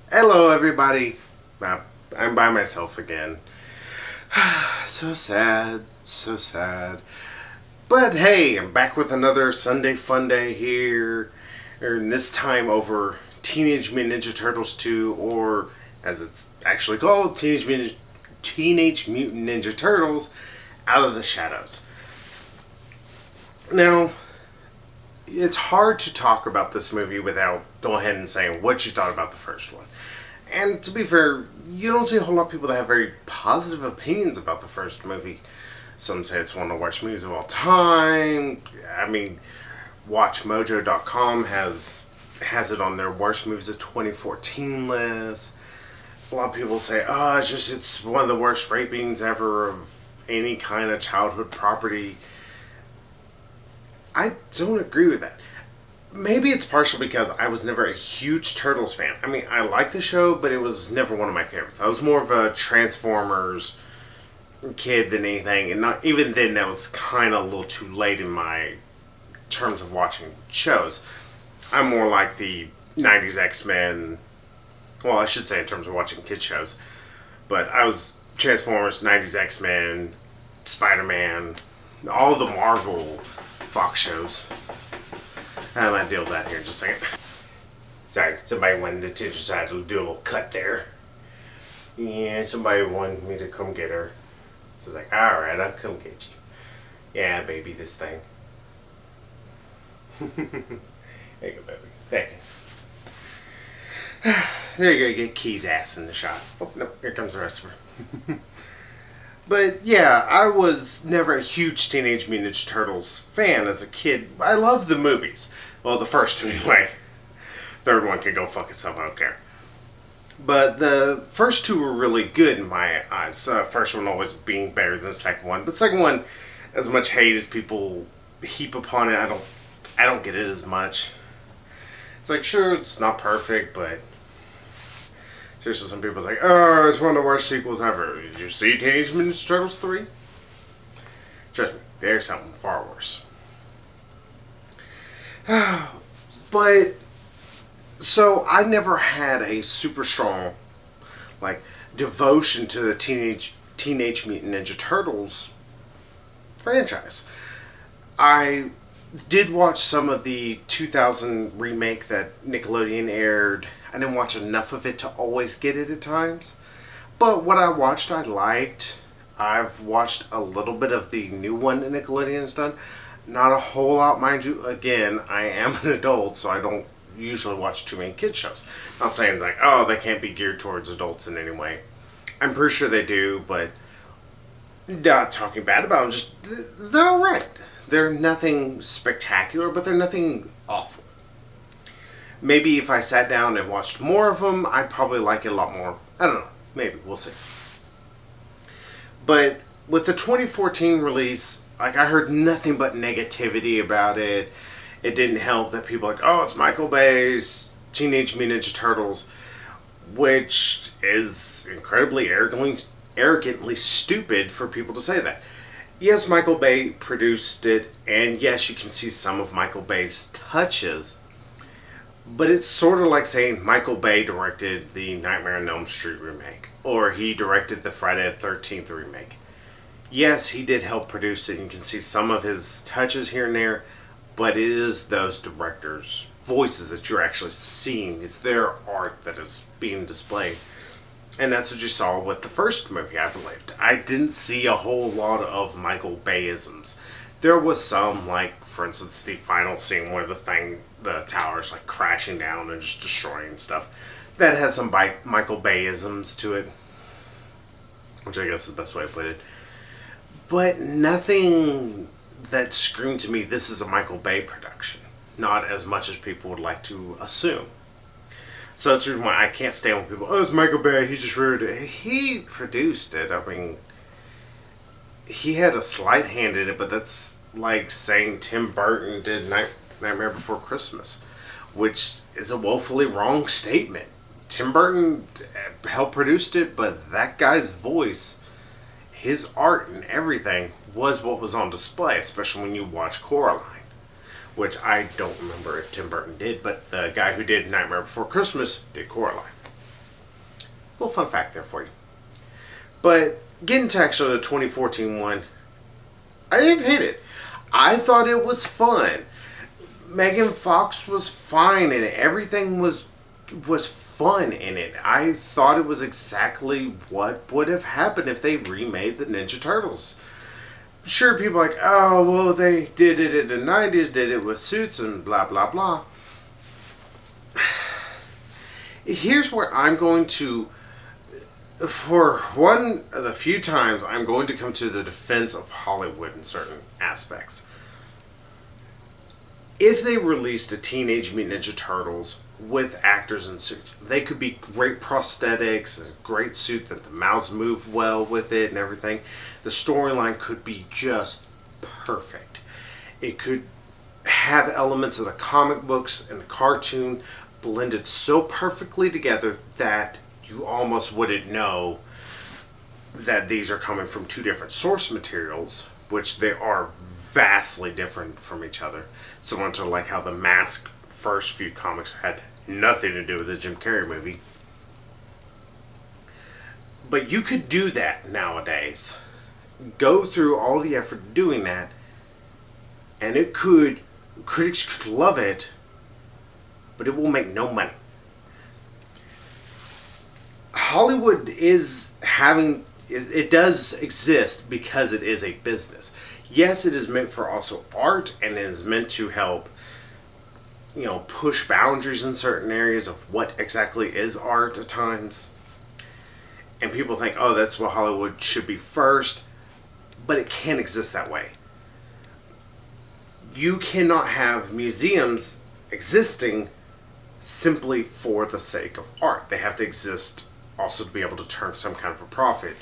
Hello, everybody. I'm by myself again. So sad, so sad. But hey, I'm back with another Sunday Funday here, and this time over Teenage Mutant Ninja Turtles 2, or as it's actually called, Teenage Mutant Ninja Turtles Out of the Shadows. Now, it's hard to talk about this movie without going ahead and saying what you thought about the first one. And to be fair, you don't see a whole lot of people that have very positive opinions about the first movie. Some say it's one of the worst movies of all time. I mean, WatchMojo.com has it on their worst movies of 2014 list. A lot of people say, oh, it's one of the worst rapings ever of any kind of childhood property. I don't agree with that. Maybe it's partial because I was never a huge Turtles fan. I mean, I like the show, but it was never one of my favorites. I was more of a Transformers kid than anything, and not even then. That was kind of a little too late in my terms of watching shows. I'm more like the '90s X-Men. Well, I should say in terms of watching kid shows, but I was Transformers, '90s X-Men, Spider-Man, all the Marvel Fox shows. I'm going to deal with that here in just a second. Sorry, somebody wanted attention, so I had to do a little cut there. Yeah, somebody wanted me to come get her. So I was like, alright, I'll come get you. Yeah, baby, this thing. There you go, baby. Thank you. There you go, get Key's ass in the shot. Oh, no, here comes the rest of her. But yeah, I was never a huge Teenage Mutant Ninja Turtles fan as a kid. I loved the movies. Well, the first two anyway. Third one can go fuck itself, I don't care. But the first two were really good in my eyes. First one always being better than the second one. But the second one, as much hate as people heap upon it, I don't get it as much. It's like, sure, it's not perfect, but seriously, some people's like, oh, it's one of the worst sequels ever. Did you see Teenage Mutant Ninja Turtles 3? Trust me, there's something far worse. But, so I never had a super strong, devotion to the Teenage Mutant Ninja Turtles franchise. I did watch some of the 2000 remake that Nickelodeon aired. I didn't watch enough of it to always get it at times. But what I watched, I liked. I've watched a little bit of the new one that Nickelodeon has done. Not a whole lot, mind you. Again, I am an adult, so I don't usually watch too many kids shows. Not saying they can't be geared towards adults in any way. I'm pretty sure they do, but not talking bad about them. Just, they're alright. They're nothing spectacular, but they're nothing awful. Maybe if I sat down and watched more of them, I'd probably like it a lot more. I don't know. Maybe. We'll see. But with the 2014 release, I heard nothing but negativity about it. It didn't help that people it's Michael Bay's Teenage Mutant Ninja Turtles, which is incredibly arrogantly stupid for people to say that. Yes, Michael Bay produced it, and yes, you can see some of Michael Bay's touches, but it's sort of like saying Michael Bay directed the Nightmare on Elm Street remake, or he directed the Friday the 13th remake. Yes, he did help produce it, and you can see some of his touches here and there, but it is those directors' voices that you're actually seeing. It's their art that is being displayed. And that's what you saw with the first movie, I believed. I didn't see a whole lot of Michael Bayisms. There was some, for instance, the final scene where the tower's crashing down and just destroying stuff. That has some Michael Bayisms to it, which I guess is the best way to put it. But nothing that screamed to me, this is a Michael Bay production. Not as much as people would like to assume. So that's the reason why I can't stand when people, it's Michael Bay, he just wrote it. He produced it. I mean, he had a slight hand in it, but that's like saying Tim Burton did Nightmare Before Christmas, which is a woefully wrong statement. Tim Burton helped produced it, but that guy's voice, his art and everything was what was on display, especially when you watch Coraline, which I don't remember if Tim Burton did, but the guy who did Nightmare Before Christmas did Coraline. Little fun fact there for you. But getting to actually the 2014 one, I didn't hate it. I thought it was fun. Megan Fox was fine in it. Everything was fun in it. I thought it was exactly what would have happened if they remade the Ninja Turtles. Sure, people are like, oh, well, they did it in the 90s, did it with suits and blah, blah, blah. Here's where I'm going to, for one of the few times, I'm going to come to the defense of Hollywood in certain aspects. If they released a Teenage Mutant Ninja Turtles with actors in suits, they could be great prosthetics, a great suit that the mouths move well with it and everything. The storyline could be just perfect. It could have elements of the comic books and the cartoon blended so perfectly together that you almost wouldn't know that these are coming from two different source materials, which they are vastly different from each other. Similar to like how the Mask first few comics had nothing to do with the Jim Carrey movie. But you could do that nowadays. Go through all the effort doing that, and critics could love it, but it will make no money. Hollywood is having, it does exist because it is a business. Yes, it is meant for also art, and it is meant to help, push boundaries in certain areas of what exactly is art at times. And people think, oh, that's what Hollywood should be first, but it can't exist that way. You cannot have museums existing simply for the sake of art. They have to exist also to be able to turn some kind of a profit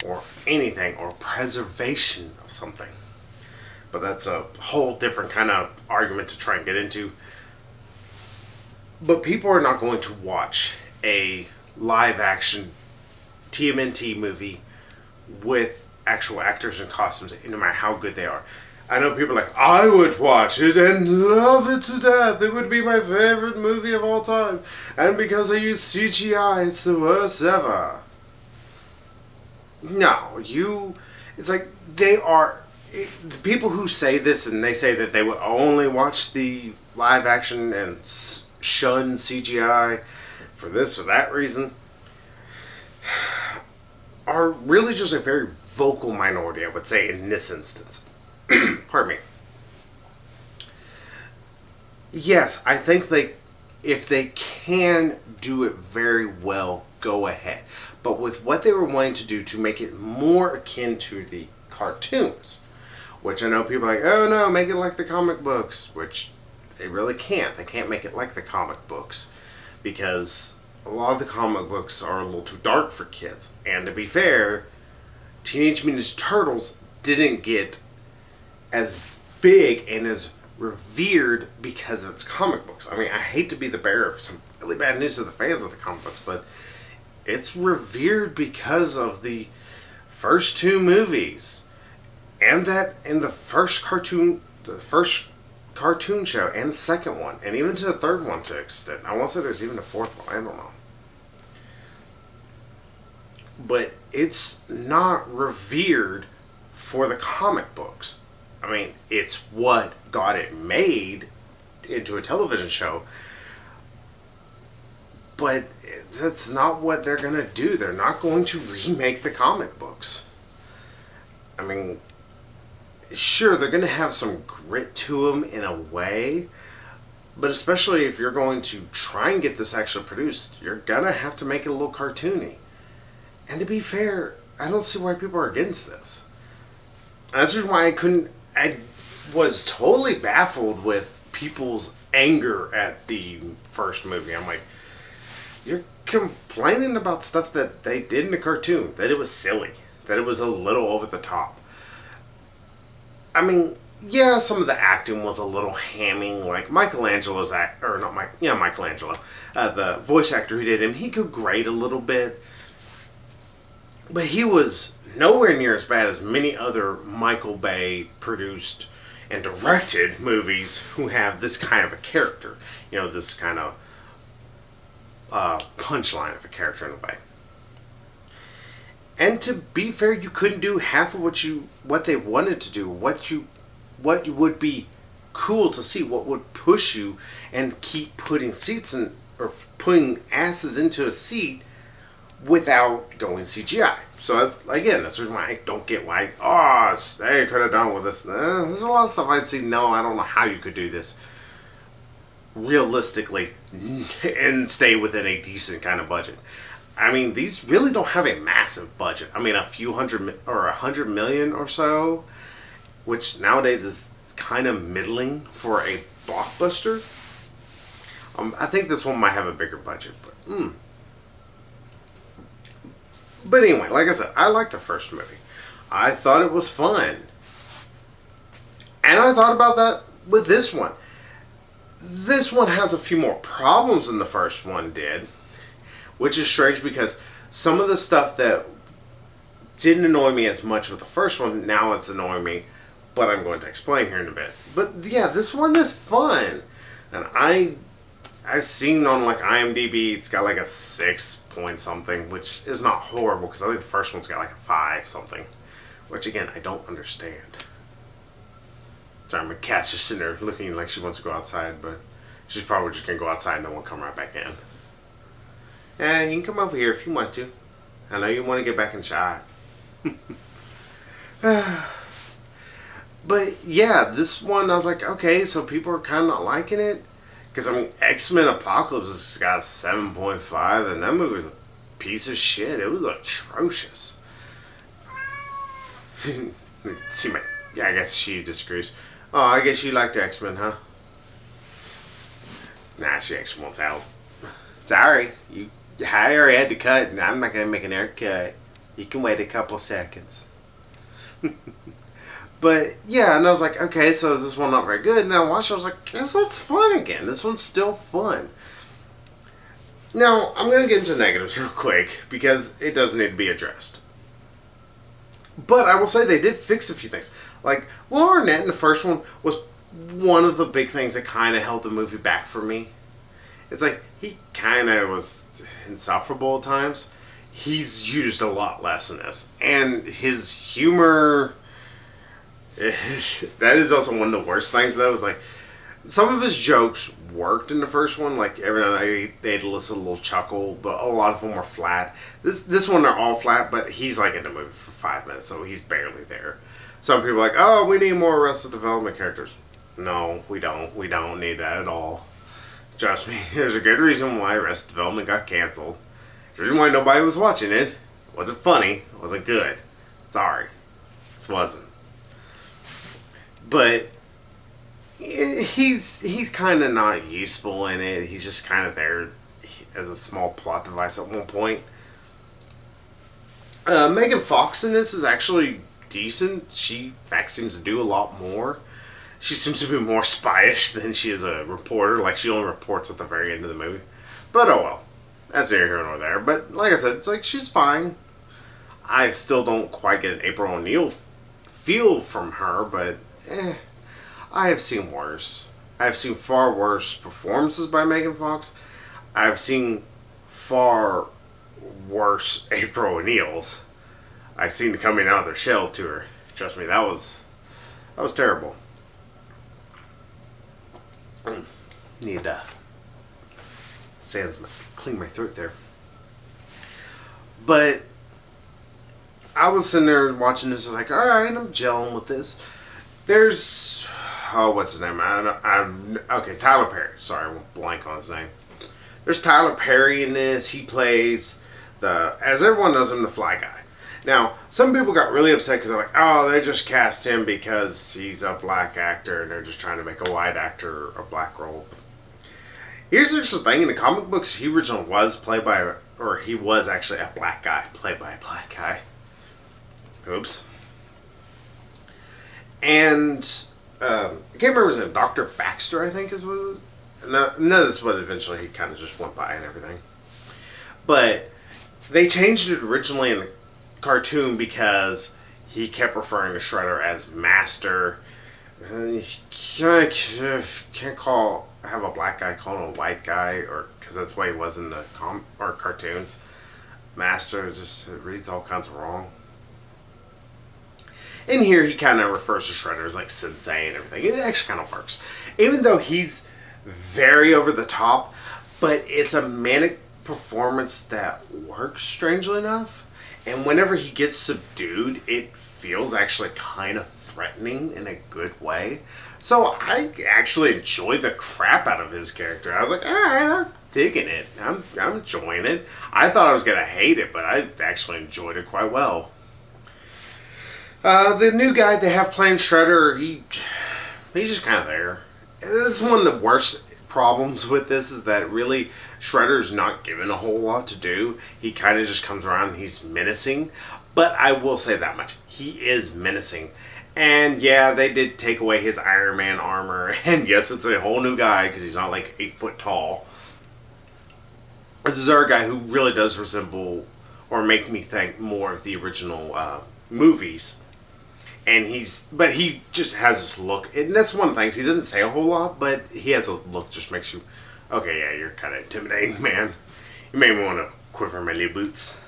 or anything, or preservation of something. But that's a whole different kind of argument to try and get into. But people are not going to watch a live action TMNT movie with actual actors in costumes, no matter how good they are. I know people are like, I would watch it and love it to death. It would be my favorite movie of all time. And because I use CGI, it's the worst ever. No, it's like the people who say this and they say that they would only watch the live action and shun CGI for this or that reason are really just a very vocal minority, I would say, in this instance. Pardon me. Yes, I think if they can do it very well, go ahead. But with what they were wanting to do to make it more akin to the cartoons, which I know people are like, oh no, make it like the comic books, which they really can't. They can't make it like the comic books because a lot of the comic books are a little too dark for kids. And to be fair, Teenage Mutant Ninja Turtles didn't get as big and as revered because of its comic books. I mean, I hate to be the bearer of some really bad news to the fans of the comic books, but it's revered because of the first two movies, and that in the first cartoon show, and the second one, and even to the third one to an extent. I won't say there's even a fourth one. I don't know. But it's not revered for the comic books. I mean, it's what got it made into a television show. But that's not what they're going to do. They're not going to remake the comic books. I mean, sure, they're going to have some grit to them in a way. But especially if you're going to try and get this actually produced, you're going to have to make it a little cartoony. And to be fair, I don't see why people are against this. That's the reason why I was totally baffled with people's anger at the first movie. I'm like, you're complaining about stuff that they did in the cartoon, that it was silly, that it was a little over the top. I mean, yeah, some of the acting was a little hamming, like Michelangelo, the voice actor who did him, he could grate a little bit, but he was nowhere near as bad as many other Michael Bay produced and directed movies who have this kind of a character, this kind of punchline of a character in a way. And to be fair, you couldn't do half of what they wanted to do. What would be cool to see, what would push you and keep putting seats in, or putting asses into a seat without going CGI. So again, that's the reason why I don't get why, they could have done with this. There's a lot of stuff I'd say, no, I don't know how you could do this realistically and stay within a decent kind of budget. I mean, these really don't have a massive budget. I mean, a few hundred or 100 million or so, which nowadays is kind of middling for a blockbuster. I think this one might have a bigger budget, but anyway, like I said, I liked the first movie. I thought it was fun, and I thought about that with this one. This one has a few more problems than the first one did, which is strange because some of the stuff that didn't annoy me as much with the first one, now it's annoying me, but I'm going to explain here in a bit. But yeah, this one is fun, and I've seen on like IMDb, it's got like a 6 point something, which is not horrible because I think the first one's got like a 5 something, which again I don't understand. Sorry, my cat's just sitting there looking like she wants to go outside, but she's probably just gonna go outside and then we'll come right back in. And you can come over here if you want to. I know you want to get back in shot. But yeah, this one I was like, okay, so people are kind of not liking it. Because, I mean, X-Men Apocalypse has got 7.5, and that movie was a piece of shit. It was atrocious. See, I guess she disagrees. Oh, I guess you liked X-Men, huh? Nah, she actually wants out. Sorry, I already had to cut, and I'm not going to make an air cut. You can wait a couple seconds. But yeah, and I was like, okay, so is this one not very good? And then I watched it, I was like, this one's fun again. This one's still fun. Now, I'm going to get into negatives real quick because it does need to be addressed. But I will say they did fix a few things. Like, Will Arnett in the first one was one of the big things that kind of held the movie back for me. It's like, he kind of was insufferable at times. He's used a lot less in this. And his humor... that is also one of the worst things, though. Is like some of his jokes worked in the first one. Like every now and then they'd elicit a little chuckle, but a lot of them were flat. This one they're all flat, but he's like in the movie for 5 minutes, so he's barely there. Some people are like, oh, we need more Arrested Development characters. No, we don't. We don't need that at all. Trust me. There's a good reason why Arrested Development got canceled. There's a reason why nobody was watching it. It wasn't funny. It wasn't good. Sorry. This wasn't. But he's kind of not useful in it. He's just kind of there as a small plot device at one point. Megan Fox in this is actually decent. She, in fact, seems to do a lot more. She seems to be more spyish than she is a reporter. Like, she only reports at the very end of the movie. But oh well. That's neither here nor there. But like I said, it's like she's fine. I still don't quite get an April O'Neil feel from her, but I have seen worse. I have seen far worse performances by Megan Fox. I've seen far worse April O'Neils. I've seen the coming out of their shell tour. Trust me, that was terrible. Need clean my throat there. But I was sitting there watching this, like, all right, I'm gelling with this. There's, what's his name? Okay, Tyler Perry. Sorry, I went blank on his name. There's Tyler Perry in this. He plays as everyone knows him, the Fly Guy. Now, some people got really upset because they're like, oh, they just cast him because he's a black actor and they're just trying to make a white actor a black role. Here's the thing. In the comic books, he originally he was actually a black guy, played by a black guy. Oops. And I can't remember his name. Dr. Baxter, I think, is what it was. No, that's what eventually he kind of just went by and everything. But they changed it originally in the cartoon because he kept referring to Shredder as Master. You can't have a black guy calling a white guy, or because that's why he was in the cartoons. master just reads all kinds of wrong. In here, he kind of refers to Shredder as like sensei and everything. It actually kind of works. Even though he's very over the top, but it's a manic performance that works strangely enough. And whenever he gets subdued, it feels actually kind of threatening in a good way. So I actually enjoyed the crap out of his character. I was like, alright, I'm digging it. I'm enjoying it. I thought I was going to hate it, but I actually enjoyed it quite well. The new guy they have playing Shredder, he's just kind of there. That's one of the worst problems with this, is that really Shredder's not given a whole lot to do. He kind of just comes around, he's menacing. But I will say that much, he is menacing. And yeah, they did take away his Iron Man armor. And yes, it's a whole new guy because he's not like 8 foot tall. This is our guy who really does resemble or make me think more of the original movies. And he just has this look. And that's one of the things, he doesn't say a whole lot, but he has a look just makes you, okay, yeah, you're kind of intimidating, man. You made me want to quiver my little boots.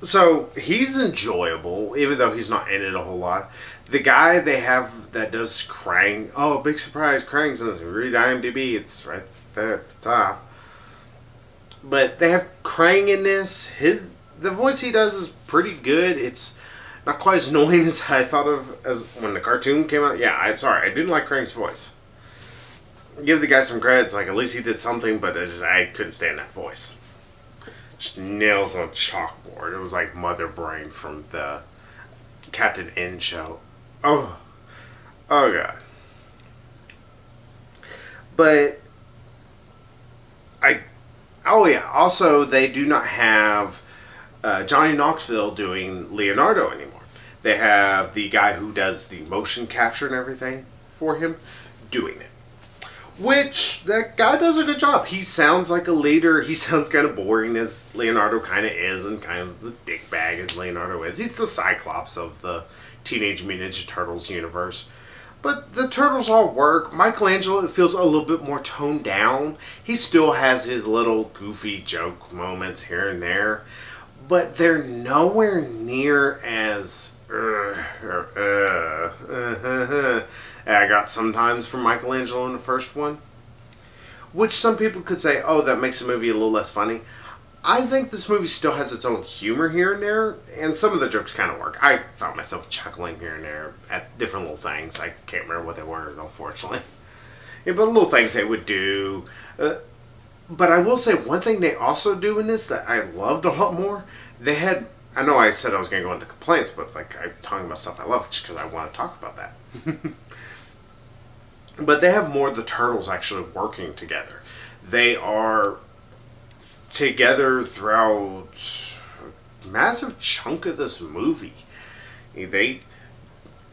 So, he's enjoyable, even though he's not in it a whole lot. The guy they have that does Krang, oh, big surprise, Krang's in this. Read IMDb, it's right there at the top. But they have Krang in this. The voice he does is pretty good. It's not quite as annoying as I thought of as when the cartoon came out. Yeah, I'm sorry. I didn't like Krang's voice. Give the guy some credits. Like, at least he did something, but I couldn't stand that voice. Just nails on chalkboard. It was like Mother Brain from the Captain N show. Oh God. But also they do not have Johnny Knoxville doing Leonardo anymore. They have the guy who does the motion capture and everything for him doing it. Which, that guy does a good job. He sounds like a leader. He sounds kind of boring, as Leonardo kind of is, and kind of the dickbag as Leonardo is. He's the Cyclops of the Teenage Mutant Ninja Turtles universe. But the Turtles all work. Michelangelo, it feels a little bit more toned down. He still has his little goofy joke moments here and there. But they're nowhere near as I got sometimes from Michelangelo in the first one. Which some people could say, oh, that makes the movie a little less funny. I think this movie still has its own humor here and there, and some of the jokes kind of work. I found myself chuckling here and there at different little things. I can't remember what they were, unfortunately. Yeah, but little things they would do. But I will say one thing they also do in this that I loved a lot more. They had, I know I said I was going to go into complaints, but like I'm talking about stuff I love just because I want to talk about that. But they have more of the Turtles actually working together. They are together throughout a massive chunk of this movie. They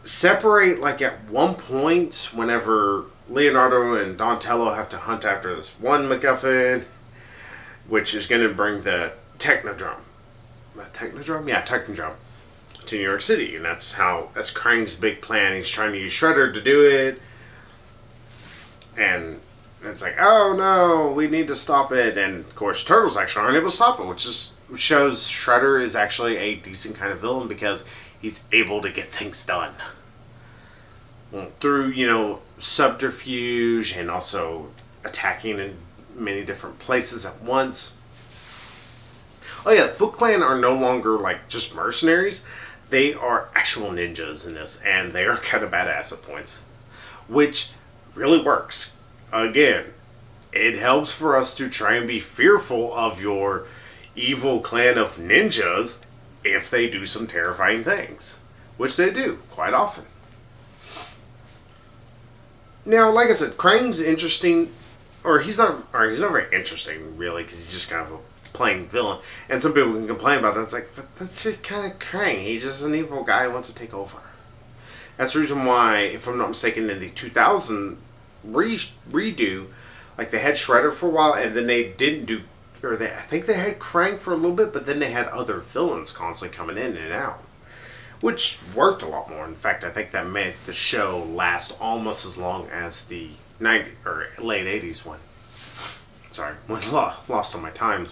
separate like at one point whenever Leonardo and Donatello have to hunt after this one MacGuffin, which is going to bring the Technodrome. Technodrome? Yeah, Technodrome to New York City. And that's Krang's big plan. He's trying to use Shredder to do it. And it's like, oh no, we need to stop it. And of course, Turtles actually aren't able to stop it, which shows Shredder is actually a decent kind of villain because he's able to get things done. Through, subterfuge and also attacking in many different places at once. Oh yeah, the Foot Clan are no longer like just mercenaries. They are actual ninjas in this, and they are kind of badass at points. Which really works. Again, it helps for us to try and be fearful of your evil clan of ninjas if they do some terrifying things. Which they do, quite often. Now, like I said, Krang's interesting, he's not very interesting, really, because he's just kind of a plain villain. And some people can complain about that. It's like, but that's just kind of Krang. He's just an evil guy who wants to take over. That's the reason why, if I'm not mistaken, in the 2000 redo, like they had Shredder for a while, and then they didn't do, I think they had Krang for a little bit, but then they had other villains constantly coming in and out. Which worked a lot more. In fact, I think that made the show last almost as long as the 90s or late 80s one. Sorry, lost on my times.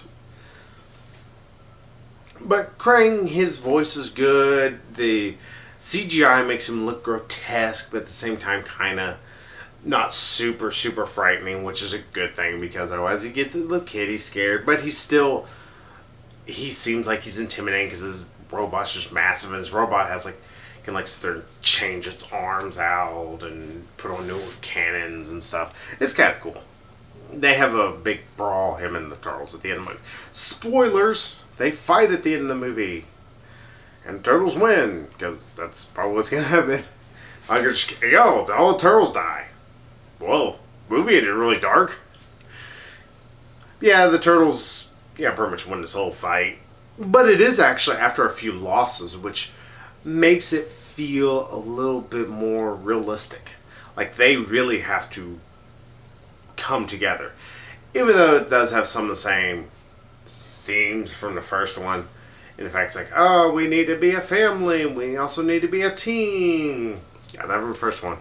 But Krang, his voice is good. The CGI makes him look grotesque, but at the same time, kind of not super, super frightening, which is a good thing because otherwise you get the little kitty scared. But he seems like he's intimidating because his robot's just massive, and his robot has like, can like sit there and change its arms out and put on new cannons and stuff. It's kind of cool. They have a big brawl, him and the turtles, at the end of the movie. Spoilers! They fight at the end of the movie. And turtles win, because that's probably what's going to happen. I just, yo, all the turtles die. Whoa, movie ended really dark. Yeah, the turtles, pretty much win this whole fight. But it is actually after a few losses, which makes it feel a little bit more realistic. Like, they really have to come together. Even though it does have some of the same themes from the first one. In fact, it's like, oh, we need to be a family. We also need to be a team. Yeah, that from the first one.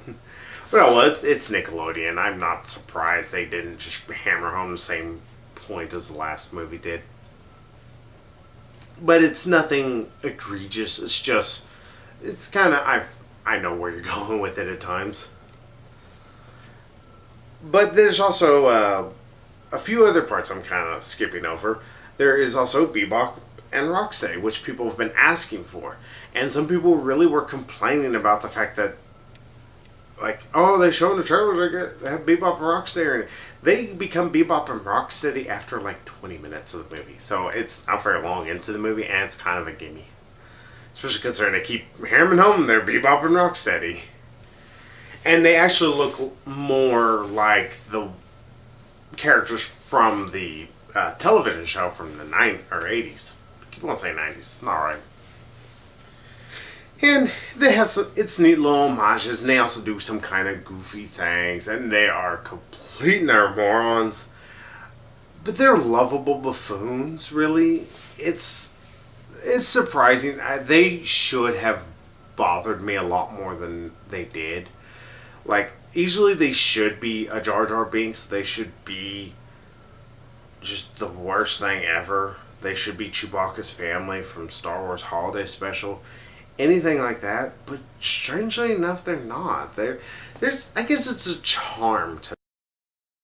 Well, it's Nickelodeon. I'm not surprised they didn't just hammer home the same point as the last movie did. But it's nothing egregious. It's just, it's kind of, I know where you're going with it at times. But there's also a few other parts I'm kind of skipping over. There is also Bebop and Rocksteady, which people have been asking for. And some people really were complaining about the fact that, like, oh, they show in the trailers they have Bebop and Rocksteady. They become Bebop and Rocksteady after like 20 minutes of the movie. So it's not very long into the movie, and it's kind of a gimme. Especially considering they keep hammering home they're Bebop and Rocksteady. And they actually look more like the characters from the television show from the 90s or 80s. I keep on saying 90s. It's not right. And they have it's neat little homages, and they also do some kind of goofy things, and they are complete and utter morons. But they're lovable buffoons, really. It's surprising. They should have bothered me a lot more than they did. Like, easily they should be a Jar Jar Binks. They should be just the worst thing ever. They should be Chewbacca's family from Star Wars Holiday Special. Anything like that. But strangely enough, they're not. There's, I guess it's a charm to